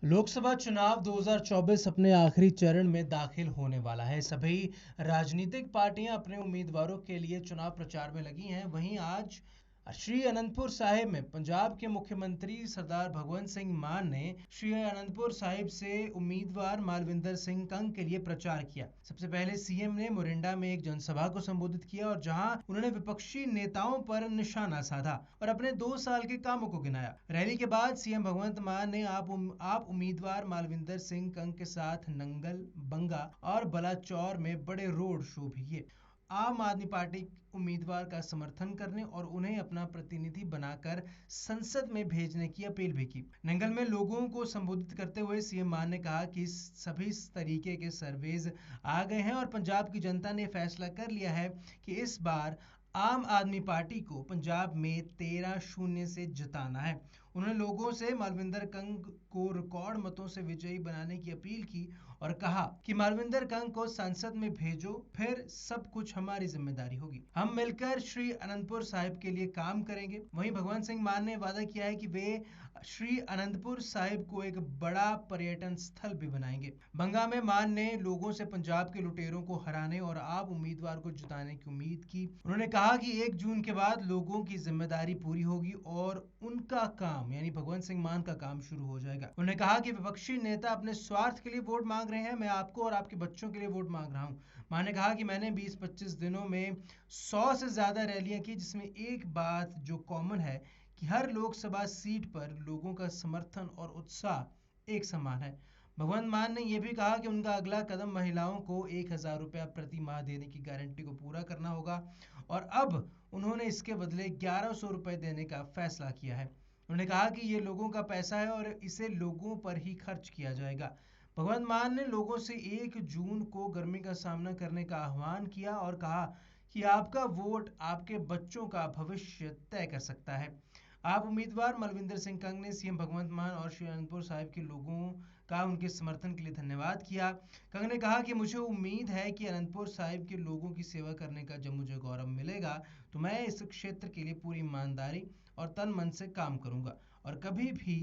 लोकसभा चुनाव 2024 अपने आखिरी चरण में दाखिल होने वाला है। सभी राजनीतिक पार्टियां अपने उम्मीदवारों के लिए चुनाव प्रचार में लगी हैं। वहीं आज श्री अनंतपुर साहिब में पंजाब के मुख्यमंत्री सरदार भगवंत सिंह मान ने श्री अनंतपुर साहिब से उम्मीदवार मालविंदर सिंह कंग के लिए प्रचार किया। सबसे पहले सीएम ने मोरिंडा में एक जनसभा को संबोधित किया और जहां उन्होंने विपक्षी नेताओं पर निशाना साधा और अपने 2 साल के कामों को गिनाया। रैली के बाद सीएम भगवंत मान ने आप उम्मीदवार मालविंदर सिंह कंग के साथ नंगल, बंगा और बलाचौर में बड़े रोड शो भी किए। आम आदमी पार्टी उम्मीदवार का समर्थन करने और उन्हें अपना प्रतिनिधि बनाकर संसद में भेजने की अपील भी की। नंगल में लोगों को संबोधित करते हुए सीएम मान ने कहा कि सभी तरीके के सर्वेज आ गए हैं और पंजाब की जनता ने फैसला कर लिया है कि इस बार आम आदमी पार्टी को पंजाब में 13-0 से जिताना है। उन्होंने लोगों से मालविंदर कंग को रिकॉर्ड मतों से विजयी बनाने की अपील की और कहा कि मालविंदर कंग को संसद में भेजो, फिर सब कुछ हमारी जिम्मेदारी होगी। हम मिलकर श्री अनंतपुर साहिब के लिए काम करेंगे। वहीं भगवंत सिंह मान ने वादा किया है कि वे श्री अनंतपुर साहिब को एक बड़ा पर्यटन स्थल भी बनाएंगे। बंगा में मान ने लोगों से पंजाब के लुटेरों को हराने और आप उम्मीदवार को जिताने की उम्मीद की। उन्होंने कहा कि 1 जून के बाद लोगों की जिम्मेदारी पूरी होगी और उनका काम यानी भगवंत सिंह मान का काम शुरू हो जाएगा। उन्होंने कहा कि विपक्षी नेता अपने स्वार्थ के लिए वोट मांग रहे हैं, मैं आपको और आपके बच्चों के लिए वोट मांग रहा हूं। मान ने कहा कि मैंने 20-25 दिनों में 100 से ज्यादा रैलियां की, जिसमें एक बात जो कॉमन है कि हर लोकसभा सीट पर लोगों का समर्थन और उत्साह एक समान है। भगवंत मान ने यह भी कहा कि उनका अगला कदम महिलाओं को 1000 रुपया प्रति माह देने की गारंटी को पूरा करना होगा और अब उन्होंने इसके बदले 1100 रुपए देने का फैसला किया है। उन्होंने कहा कि ये लोगों का पैसा है और इसे लोगों पर ही खर्च किया जाएगा। भगवंत मान ने लोगों से 1 जून को गर्मी का सामना करने का आह्वान किया और कहा कि आपका वोट आपके बच्चों का भविष्य तय कर सकता है। आप उम्मीदवार मालविंदर सिंह कंग ने सीएम भगवंत मान और श्री अनंतपुर साहिब के लोगों का उनके समर्थन के लिए धन्यवाद किया। कंग ने कहा कि मुझे उम्मीद है कि अनंतपुर साहिब के लोगों की सेवा करने का जब मुझे गौरव मिलेगा तो मैं इस क्षेत्र के लिए पूरी ईमानदारी और तन मन से काम करूंगा और कभी भी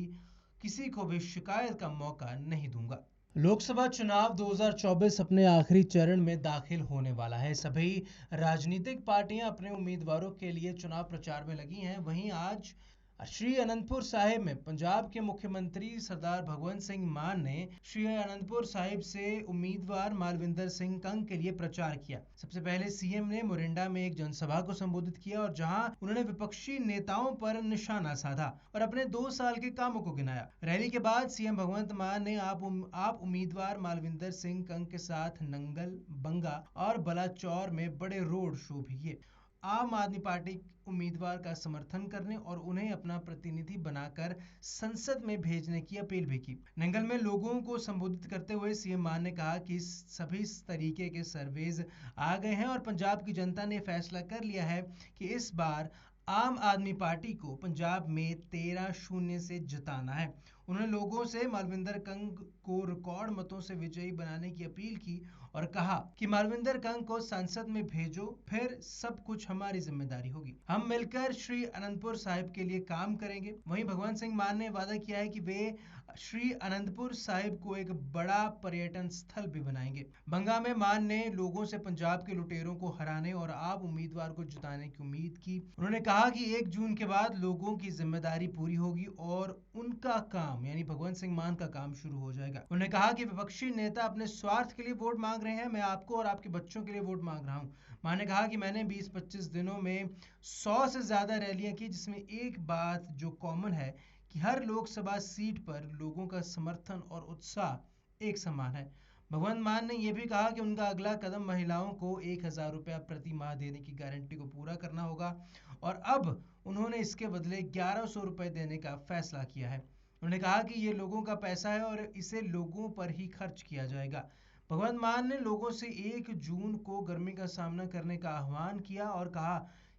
किसी को भी शिकायत का मौका नहीं दूंगा। लोकसभा चुनाव 2024 अपने आखिरी चरण में दाखिल होने वाला है। सभी राजनीतिक पार्टियां अपने उम्मीदवारों के लिए चुनाव प्रचार में लगी हैं। वहीं आज श्री अनंतपुर साहिब में पंजाब के मुख्यमंत्री सरदार भगवंत सिंह मान ने श्री अनंतपुर साहिब से उम्मीदवार मालविंदर सिंह कंग के लिए प्रचार किया। सबसे पहले सीएम ने मोरिंडा में एक जनसभा को संबोधित किया और जहां उन्होंने विपक्षी नेताओं पर निशाना साधा और अपने 2 साल के कामों को गिनाया। रैली के बाद सीएम भगवंत मान ने आप उम्मीदवार मालविंदर सिंह कंग के साथ नंगल, बंगा और बलाचौर में बड़े रोड शो भी किए। आम आदमी पार्टी उम्मीदवार का समर्थन करने और उन्हें अपना प्रतिनिधि बनाकर संसद में भेजने की अपील भी की। नंगल में लोगों को संबोधित करते हुए सीएम मान ने कहा कि सभी तरीके के सर्वेज आ गए हैं और पंजाब की जनता ने फैसला कर लिया है कि इस बार आम आदमी पार्टी को पंजाब में 13-0 से जिताना है। उन्होंने लोगों से मालविंदर कंग को रिकॉर्ड मतों से विजयी बनाने की अपील की और कहा कि मालविंदर कंग को संसद में भेजो, फिर सब कुछ हमारी जिम्मेदारी होगी। हम मिलकर श्री अनंतपुर साहिब के लिए काम करेंगे। वहीं भगवंत सिंह मान ने वादा किया है कि वे श्री अनंतपुर साहिब को एक बड़ा पर्यटन स्थल भी बनाएंगे। बंगा में मान ने लोगों से पंजाब के लुटेरों को हराने और आप उम्मीदवार को जिताने की उम्मीद की। उन्होंने कहा कि 1 जून के बाद लोगों की जिम्मेदारी पूरी होगी और उनका काम यानी भगवंत सिंह मान का काम शुरू हो जाएगा। उन्होंने कहा कि विपक्षी नेता अपने स्वार्थ के लिए वोट मांग रहे हैं, मैं आपको और आपके बच्चों के लिए वोट मांग रहा हूं। मान ने कहा कि मैंने 20-25 दिनों में 100 से ज्यादा रैलियां की, जिसमें एक बात जो कॉमन है कि हर लोकसभा सीट पर लोगों का समर्थन और उत्साह एक समान है। भगवंत मान ने यह भी कहा कि उनका अगला कदम महिलाओं को 1000 रुपया प्रति माह देने की गारंटी को पूरा करना होगा और अब उन्होंने इसके बदले 1100 रुपए देने का फैसला किया है। उन्होंने कहा कि ये लोगों का पैसा है और इसे लोगों पर ही खर्च किया जाएगा। भगवंत मान ने लोगों से 1 जून को गर्मी का सामना करने का आह्वान किया और कहा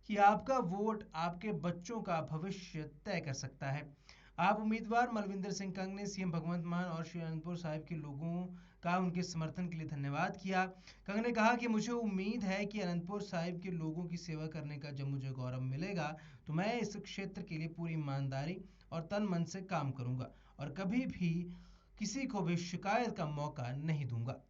कि आपका वोट आपके बच्चों का भविष्य तय कर सकता है। आप उम्मीदवार मालविंदर सिंह कंग ने सीएम भगवंत मान और श्री अनंतपुर साहिब के लोगों का उनके समर्थन के लिए धन्यवाद किया। कंग ने कहा कि मुझे उम्मीद है कि अनंतपुर साहिब के लोगों की सेवा करने का जब मुझे गौरव मिलेगा तो मैं इस क्षेत्र के लिए पूरी ईमानदारी और तन मन से काम करूंगा और कभी भी किसी को भी शिकायत का मौका नहीं दूंगा।